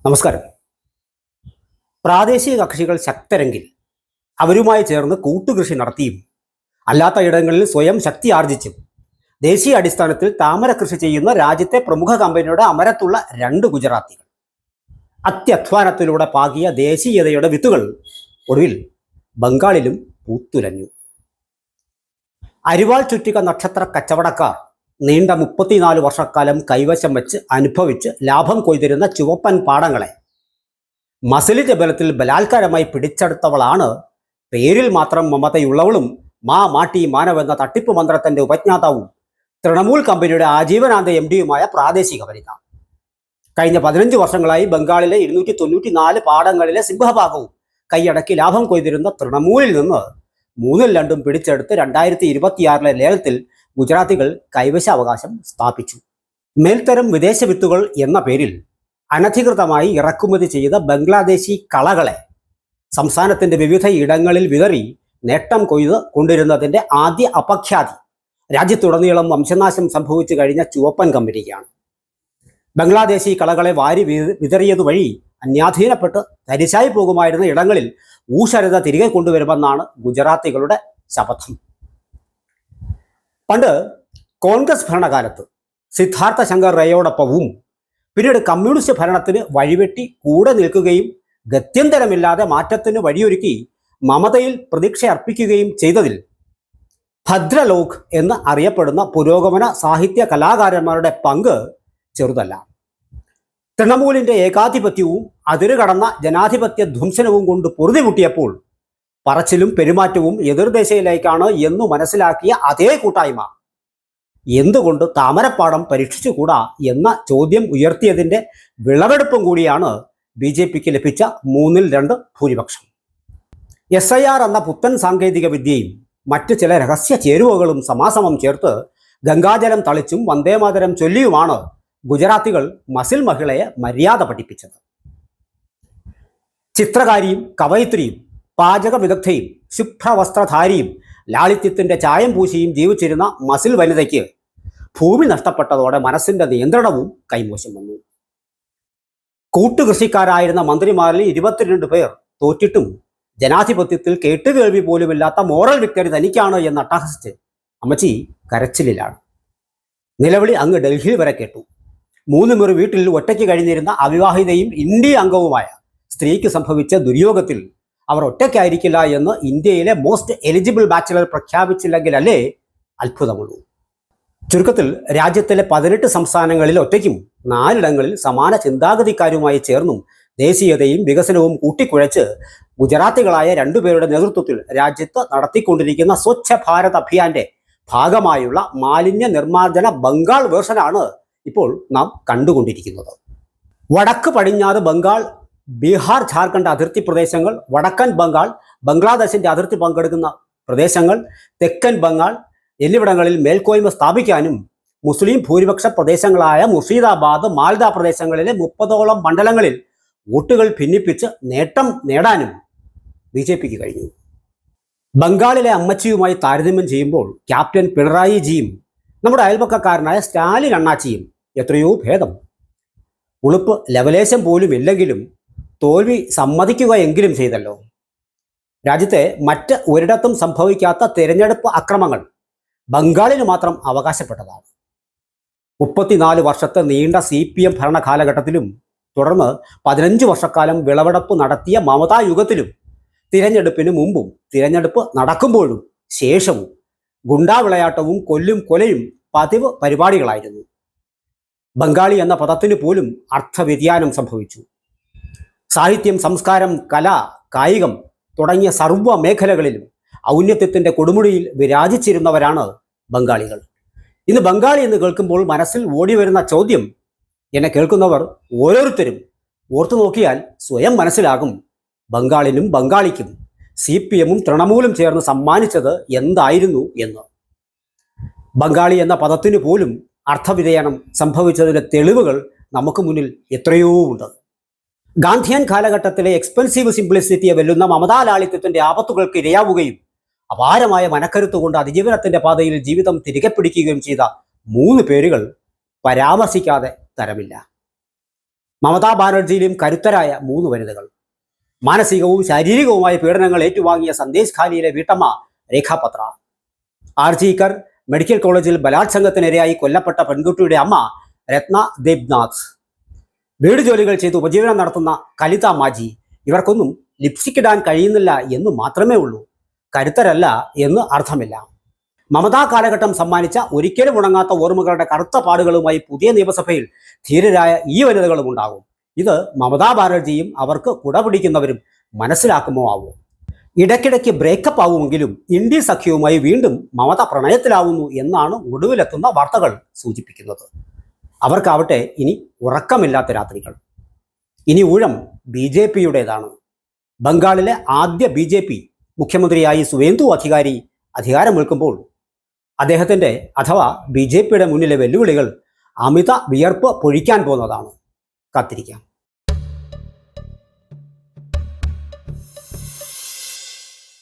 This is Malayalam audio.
നമസ്കാരം. പ്രാദേശിക കക്ഷികൾ ശക്തരെങ്കിൽ അവരുമായി ചേർന്ന് കൂട്ടുകൃഷി നടത്തിയും അല്ലാത്ത ഇടങ്ങളിൽ സ്വയം ശക്തി ആർജിച്ചും ദേശീയ അടിസ്ഥാനത്തിൽ താമര കൃഷി ചെയ്യുന്ന രാജ്യത്തെ പ്രമുഖ കമ്പനിയുടെ അമരത്തുള്ള രണ്ട് ഗുജറാത്തികൾ അത്യധ്വാനത്തിലൂടെ പാകിയ ദേശീയതയുടെ വിത്തുകൾ ഒടുവിൽ ബംഗാളിലും പൂത്തുലഞ്ഞു. അരിവാൾ ചുറ്റിക നക്ഷത്ര കച്ചവടക്കാർ നീണ്ട 34 വർഷക്കാലം കൈവശം വെച്ച് അനുഭവിച്ച് ലാഭം കൊയ്തിരുന്ന ചുവപ്പൻ പാടങ്ങളെ മസിലിന്റെ ബലത്തിൽ ബലാത്കാരമായി പിടിച്ചെടുത്തവളാണ് പേരിൽ മാത്രം മമതയുള്ളവളും മാട്ടി മാനവെന്ന തട്ടിപ്പ് മന്ത്രത്തിന്റെ ഉപജ്ഞാതാവും തൃണമൂൽ കമ്പനിയുടെ ആജീവനാന്ത MD-യുമായ പ്രാദേശിക വനിത. കഴിഞ്ഞ 15 വർഷങ്ങളായി ബംഗാളിലെ 294 പാടങ്ങളിലെ സിംഹഭാഗവും കൈയടക്കി ലാഭം കൊയ്തിരുന്ന തൃണമൂലിൽ നിന്ന് 2 പിടിച്ചെടുത്ത് 2026 ലേലത്തിൽ ഗുജറാത്തികൾ കൈവശാവകാശം സ്ഥാപിച്ചു. മേൽത്തരം വിദേശ വിത്തുകൾ എന്ന പേരിൽ അനധികൃതമായി ഇറക്കുമതി ചെയ്ത ബംഗ്ലാദേശി കളകളെ സംസ്ഥാനത്തിന്റെ വിവിധ ഇടങ്ങളിൽ വിതറി നേട്ടം കൊയ്ത് കൊണ്ടിരുന്നതിന്റെ ആദ്യ അപഖ്യാതി രാജ്യത്തുടനീളം വംശനാശം സംഭവിച്ചു കഴിഞ്ഞ ചുവപ്പൻ കമ്പനിക്കാണ്. ബംഗ്ലാദേശി കളകളെ വാരി വിതറിയതുവഴി അന്യാധീനപ്പെട്ട് തരിശായി പോകുമായിരുന്ന ഇടങ്ങളിൽ ഊഷരത തിരികെ കൊണ്ടുവരുമെന്നാണ് ഗുജറാത്തികളുടെ ശപഥം. പണ്ട് കോൺഗ്രസ് ഭരണകാലത്ത് സിദ്ധാർത്ഥ ശങ്കർ റേയോടൊപ്പവും പിന്നീട് കമ്മ്യൂണിസ്റ്റ് ഭരണത്തിന് വഴിവെട്ടി കൂടെ നിൽക്കുകയും ഗത്യന്തരമില്ലാതെ മാറ്റത്തിന് വഴിയൊരുക്കി മമതയിൽ പ്രതീക്ഷ അർപ്പിക്കുകയും ചെയ്തതിൽ ഭദ്രലോക് എന്ന് അറിയപ്പെടുന്ന പുരോഗമന സാഹിത്യ കലാകാരന്മാരുടെ പങ്ക് ചെറുതല്ല. തൃണമൂലിന്റെ ഏകാധിപത്യവും അതിരുകടന്ന ജനാധിപത്യ ധ്വംസനവും കൊണ്ട് പൊറുതിമുട്ടിയപ്പോൾ പറച്ചിലും പെരുമാറ്റവും എതിർദിശയിലേക്കാണ് എന്നു മനസ്സിലാക്കിയ അതേ കൂട്ടായ്മ എന്തുകൊണ്ട് താമരപ്പാടം പരീക്ഷിച്ചുകൂടാ എന്ന ചോദ്യം ഉയർത്തിയതിൻ്റെ വിളവെടുപ്പും കൂടിയാണ് BJPക്ക് ലഭിച്ച 2/3 ഭൂരിപക്ഷം. SIR എന്ന പുത്തൻ സാങ്കേതിക വിദ്യയും മറ്റ് ചില രഹസ്യ ചേരുവകളും സമാസമം ചേർത്ത് ഗംഗാജലം തളിച്ചും വന്ദേമാതരം ചൊല്ലിയുമാണ് ഗുജറാത്തികൾ മസിൽ മഹിളയെ മര്യാദ പഠിപ്പിച്ചത്. ചിത്രകാരിയും കവയിത്രിയും പാചക വിദഗ്ധയും ശുഭ്രവസ്ത്രധാരിയും ലാളിത്യത്തിന്റെ ചായം പൂശിയും ജീവിച്ചിരുന്ന മസിൽ വനിതയ്ക്ക് ഭൂമി നഷ്ടപ്പെട്ടതോടെ മനസ്സിന്റെ നിയന്ത്രണവും കൈമോശം വന്നു. കൂട്ടുകൃഷിക്കാരായിരുന്ന മന്ത്രിമാരിൽ 22 പേർ തോറ്റിട്ടും ജനാധിപത്യത്തിൽ കേട്ടുകേൾവി പോലുമില്ലാത്ത മോറൽ വിക്ടറി തനിക്കാണ് എന്ന് അട്ടഹസിച്ച് അമ്മച്ചി കരച്ചിലാണ്. നിലവിളി അങ്ങ് ഡൽഹിയിൽ വരെ കേട്ടു. 3 മുറി വീട്ടിൽ ഒറ്റയ്ക്ക് കഴിഞ്ഞിരുന്ന അവിവാഹിതയും ഇന്ത്യ അംഗവുമായ സ്ത്രീക്ക് സംഭവിച്ച ദുര്യോഗത്തിൽ അവർ ഒറ്റയ്ക്കായിരിക്കില്ല എന്ന് ഇന്ത്യയിലെ മോസ്റ്റ് എലിജിബിൾ ബാച്ചിലർ പ്രഖ്യാപിച്ചില്ലെങ്കിലല്ലേ അത്ഭുതമുള്ളൂ. ചുരുക്കത്തിൽ രാജ്യത്തിലെ 18 സംസ്ഥാനങ്ങളിൽ ഒറ്റയ്ക്കും 4 സമാന ചിന്താഗതിക്കാരുമായി ചേർന്നും ദേശീയതയും വികസനവും കൂട്ടിക്കുഴച്ച് ഗുജറാത്തികളായ 2 പേരുടെ നേതൃത്വത്തിൽ രാജ്യത്ത് നടത്തിക്കൊണ്ടിരിക്കുന്ന സ്വച്ഛ ഭാരത് അഭിയാന്റെ ഭാഗമായുള്ള മാലിന്യ നിർമ്മാർജ്ജന ബംഗാൾ വേർഷനാണ് ഇപ്പോൾ നാം കണ്ടുകൊണ്ടിരിക്കുന്നത്. വടക്ക് പടിഞ്ഞാറ് ബംഗാൾ, ബീഹാർ, ജാർഖണ്ഡ് അതിർത്തി പ്രദേശങ്ങൾ, വടക്കൻ ബംഗാൾ, ബംഗ്ലാദേശിന്റെ അതിർത്തി പങ്കെടുക്കുന്ന പ്രദേശങ്ങൾ, തെക്കൻ ബംഗാൾ എന്നിവിടങ്ങളിൽ മേൽക്കോയ്മ സ്ഥാപിക്കാനും മുസ്ലിം ഭൂരിപക്ഷ പ്രദേശങ്ങളായ മുർഷിദാബാദ്, മാൽദ പ്രദേശങ്ങളിലെ 30ഓളം മണ്ഡലങ്ങളിൽ വോട്ടുകൾ ഭിന്നിപ്പിച്ച് നേട്ടം നേടാനും BJPക്ക് കഴിഞ്ഞു. ബംഗാളിലെ അമ്മച്ചിയുമായി താരതമ്യം ചെയ്യുമ്പോൾ ക്യാപ്റ്റൻ പിണറായി ജിയും നമ്മുടെ അയൽപക്കക്കാരനായ സ്റ്റാലിൻ അണ്ണാച്ചിയും എത്രയോ ഭേദം. ഉളുപ്പ് ലവലേശം പോലും ഇല്ലെങ്കിലും തോൽവി സമ്മതിക്കുകയെങ്കിലും ചെയ്തല്ലോ. രാജ്യത്തെ മറ്റ് ഒരിടത്തും സംഭവിക്കാത്ത തിരഞ്ഞെടുപ്പ് അക്രമങ്ങൾ ബംഗാളിന് മാത്രം അവകാശപ്പെട്ടതാണ്. 34 വർഷത്തെ നീണ്ട CPM ഭരണകാലഘട്ടത്തിലും തുടർന്ന് 15 വർഷക്കാലം വിളവെടുപ്പ് നടത്തിയ മമതാ യുഗത്തിലും തിരഞ്ഞെടുപ്പിന് മുമ്പും തിരഞ്ഞെടുപ്പ് നടക്കുമ്പോഴും ശേഷവും ഗുണ്ടാ വിളയാട്ടവും കൊല്ലും കൊലയും പതിവ് പരിപാടികളായിരുന്നു. ബംഗാളി എന്ന പദത്തിന് പോലും അർത്ഥവ്യതിയാനം സംഭവിച്ചു. സാഹിത്യം, സംസ്കാരം, കല, കായികം തുടങ്ങിയ സർവ്വ മേഖലകളിലും ഔന്നത്യത്തിന്റെ കൊടുമുടിയിൽ വിരാജിച്ചിരുന്നവരാണ് ബംഗാളികൾ. ഇന്ന് ബംഗാളി എന്ന് കേൾക്കുമ്പോൾ മനസ്സിൽ ഓടി വരുന്ന ചോദ്യം എന്നെ കേൾക്കുന്നവർ ഓരോരുത്തരും ഓർത്തു നോക്കിയാൽ സ്വയം മനസ്സിലാകും. ബംഗാളിനും ബംഗാളിക്കും CPMും തൃണമൂലും ചേർന്ന് സമ്മാനിച്ചത് എന്തായിരുന്നു എന്ന്. ബംഗാളി എന്ന പദത്തിന് പോലും അർത്ഥവിധേയനം സംഭവിച്ചതിന്റെ തെളിവുകൾ നമുക്ക് മുന്നിൽ എത്രയോ ഉണ്ട്. ഗാന്ധിയൻ കാലഘട്ടത്തിലെ എക്സ്പെൻസീവ് സിംപ്ലിസിറ്റിയെ വെല്ലുന്ന മമതാലാളിത്യത്തിന്റെ ആപത്തുകൾക്ക് ഇരയാവുകയും അപാരമായ മനക്കരുത്തുകൊണ്ട് അതിജീവനത്തിന്റെ പാതയിൽ ജീവിതം തിരികെ പിടിക്കുകയും ചെയ്ത 3 പേരുകൾ പരാമർശിക്കാതെ തരമില്ല. മമതാ ബാനർജിയിലും കരുത്തരായ 3 വനിതകൾ. മാനസികവും ശാരീരികവുമായ പീഡനങ്ങൾ ഏറ്റുവാങ്ങിയ സന്ദേശ് ഖാലിയിലെ വീട്ടമ്മ രേഖ പത്ര. ആർജിക്കർ മെഡിക്കൽ കോളേജിൽ ബലാത്സംഗത്തിനിരയായി കൊല്ലപ്പെട്ട പെൺകുട്ടിയുടെ അമ്മ രത്ന ദേബ്നാഥ്. വീട് ജോലികൾ ചെയ്ത് ഉപജീവനം നടത്തുന്ന കലിത മാജി. ഇവർക്കൊന്നും ലിപ്സ്റ്റിക് ഇടാൻ കഴിയുന്നില്ല എന്ന് മാത്രമേ ഉള്ളൂ, കരുത്തരല്ല എന്ന് അർത്ഥമില്ല. മമതാ കാലഘട്ടം സമ്മാനിച്ച ഒരിക്കലും ഉണങ്ങാത്ത ഓർമ്മകളുടെ കറുത്ത പാടുകളുമായി പുതിയ നിയമസഭയിൽ ധീരരായ ഈ വനിതകളും ഉണ്ടാകും. ഇത് മമതാ ബാനർജിയും അവർക്ക് കുടപിടിക്കുന്നവരും മനസ്സിലാക്കുമോ ആവോ? ഇടയ്ക്കിടയ്ക്ക് ബ്രേക്കപ്പ് ആവുമെങ്കിലും ഇന്ത്യ സഖ്യവുമായി വീണ്ടും മമത പ്രണയത്തിലാവുന്നു എന്നാണ് ഒടുവിലെത്തുന്ന വാർത്തകൾ സൂചിപ്പിക്കുന്നത്. അവർക്കാവട്ടെ ഇനി ഉറക്കമില്ലാത്ത രാത്രികൾ. ഇനി ഊഴം BJPയുടേതാണ്. ബംഗാളിലെ ആദ്യ BJP മുഖ്യമന്ത്രിയായി സുവേന്ദു അധികാരി അധികാരമേൽക്കുമ്പോൾ അദ്ദേഹത്തിൻ്റെ അഥവാ BJPയുടെ മുന്നിലെ വെല്ലുവിളികൾ അമിത വിയർപ്പ് പൊഴിക്കാൻ പോകുന്നതാണ്. കാത്തിരിക്കാം.